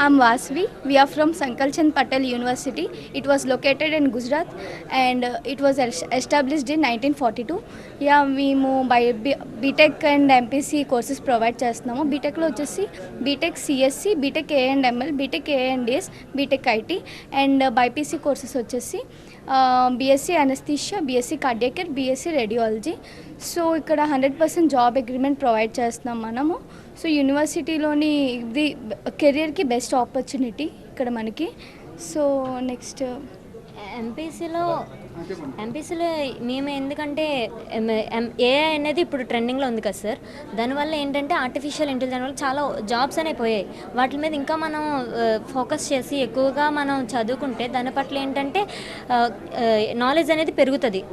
I'm Vasvi. We are from Sankalchand Patel University. It was located in Gujarat and it was established in 1942. Yeah, మేము BTech and MPC courses provide చేస్తున్నాము. బీటెక్లో వచ్చేసి BTech CSE, BTech A and ML, BTech A and DS, BTech IT and BiPC courses వచ్చేసి BSc anaesthesia, BSc cardiac care, BSc radiology. So ఇక్కడ 100% job agreement provide చేస్తున్నాం మనము. So యూనివర్సిటీలోని ఇది కెరియర్కి best opportunity ఇక్కడ మనకి. సో నెక్స్ట్ ఎంపీసీలో మేము ఎందుకంటే ఏఐ అనేది ఇప్పుడు ట్రెండింగ్లో ఉంది కదా సార్. దానివల్ల ఏంటంటే ఆర్టిఫిషియల్ ఇంటెలిజెన్స్ వల్ల చాలా జాబ్స్ అనేవి పోయాయి. వాటి మీద ఇంకా మనం ఫోకస్ చేసి ఎక్కువగా మనం చదువుకుంటే దాని పట్ల ఏంటంటే నాలెడ్జ్ అనేది పెరుగుతుంది.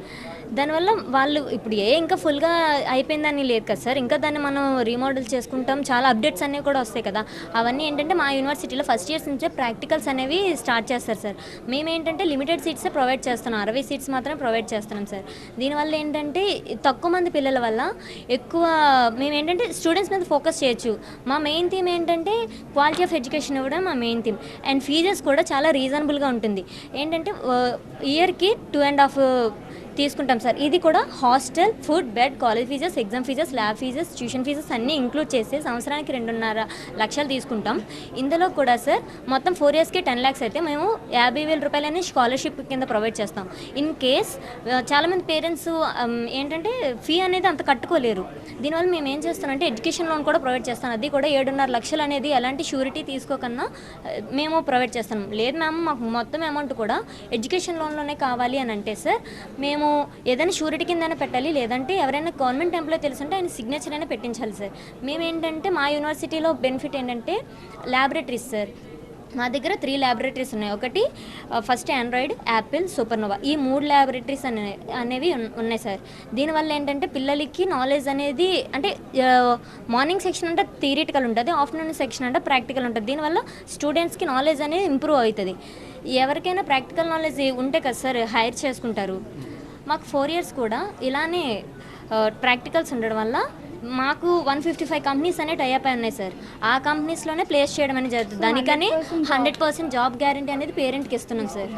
దానివల్ల వాళ్ళు ఇప్పుడు ఇంకా ఫుల్గా అయిపోయిందని లేదు కదా సార్. ఇంకా దాన్ని మనం రీమోడల్ చేసుకుంటాం, చాలా అప్డేట్స్ అనేవి కూడా వస్తాయి కదా. అవన్నీ ఏంటంటే మా యూనివర్సిటీలో ఫస్ట్ ఇయర్స్ నుంచే ప్రాక్టికల్స్ అనేవి స్టార్ట్ చేస్తారు సార్. మేము ఏంటంటే లిమిటెడ్ సీట్సే ప్రొవైడ్ చేస్తున్నాం, 60 సీట్స్ మాత్రమే ప్రొవైడ్ చేస్తున్నాం సార్. దీనివల్ల ఏంటంటే తక్కువ మంది పిల్లల వల్ల ఎక్కువ మేము ఏంటంటే స్టూడెంట్స్ మీద ఫోకస్ చేయొచ్చు. మా మెయిన్ థీమ్ ఏంటంటే క్వాలిటీ ఆఫ్ ఎడ్యుకేషన్ ఇవ్వడం మా మెయిన్ థీమ్. అండ్ ఫీజెస్ కూడా చాలా రీజనబుల్గా ఉంటుంది. ఏంటంటే ఇయర్కి 2.5 తీసుకుంటాం సార్. ఇది కూడా hostel, food, bed, college fees, exam fees, lab fees, tuition fees అన్నీ ఇంక్లూడ్ చేసి సంవత్సరానికి 2.5 లక్షలు తీసుకుంటాం. ఇందులో కూడా సార్ మొత్తం 4 ఇయర్స్కి 10 lakhs అయితే మేము 50,000 రూపాయలని స్కాలర్షిప్ కింద ప్రొవైడ్ చేస్తాం. ఇన్ కేస్ చాలామంది పేరెంట్స్ ఏంటంటే ఫీ అనేది అంత కట్టుకోలేరు. దీనివల్ల మేము ఏం చేస్తామంటే ఎడ్యుకేషన్ లోన్ కూడా ప్రొవైడ్ చేస్తాం. అది కూడా 7.5 లక్షలు అనేది ఎలాంటి షూరిటీ తీసుకోకన్నా మేము ప్రొవైడ్ చేస్తాం. లేదు మ్యామ్ మాకు మొత్తం అమౌంట్ కూడా ఎడ్యుకేషన్ లోన్లోనే కావాలి అని అంటే సార్ మేము ఏదైనా షూరిటీ కిందైనా పెట్టాలి, లేదంటే ఎవరైనా గవర్నమెంట్ ఎంప్లాయీ తెలుసుంటే ఆయన సిగ్నేచర్ అయినా పెట్టించాలి సార్. మేమేంటంటే మా యూనివర్సిటీలో బెనిఫిట్ ఏంటంటే ల్యాబొరేటరీస్ సార్. మా దగ్గర 3 ల్యాబొరేటరీస్ ఉన్నాయి. ఒకటి ఫస్ట్ ఆండ్రాయిడ్, యాపిల్, సూపర్నోవా, ఈ 3 ల్యాబొరేటరీస్ అనేవి ఉన్నాయి సార్. దీనివల్ల ఏంటంటే పిల్లలకి నాలెడ్జ్ అనేది అంటే మార్నింగ్ సెక్షన్ అంటే థియరిటికల్ ఉంటుంది, ఆఫ్టర్నూన్ సెక్షన్ అంటే ప్రాక్టికల్ ఉంటుంది. దీనివల్ల స్టూడెంట్స్కి నాలెడ్జ్ అనేది ఇంప్రూవ్ అవుతుంది. ఎవరికైనా ప్రాక్టికల్ నాలెడ్జ్ ఉంటే కదా సార్ హైర్ చేసుకుంటారు. మాకు 4 ఇయర్స్ కూడా ఇలానే ప్రాక్టికల్స్ ఉండడం వల్ల మాకు 155 కంపెనీస్ అనేవి టైఅప్ ఉన్నాయి సార్. ఆ కంపెనీస్లోనే ప్లేస్ చేయడం అనేది జరుగుతుంది. దానికని 100% జాబ్ గ్యారంటీ అనేది పేరెంట్కి ఇస్తున్నాం సార్.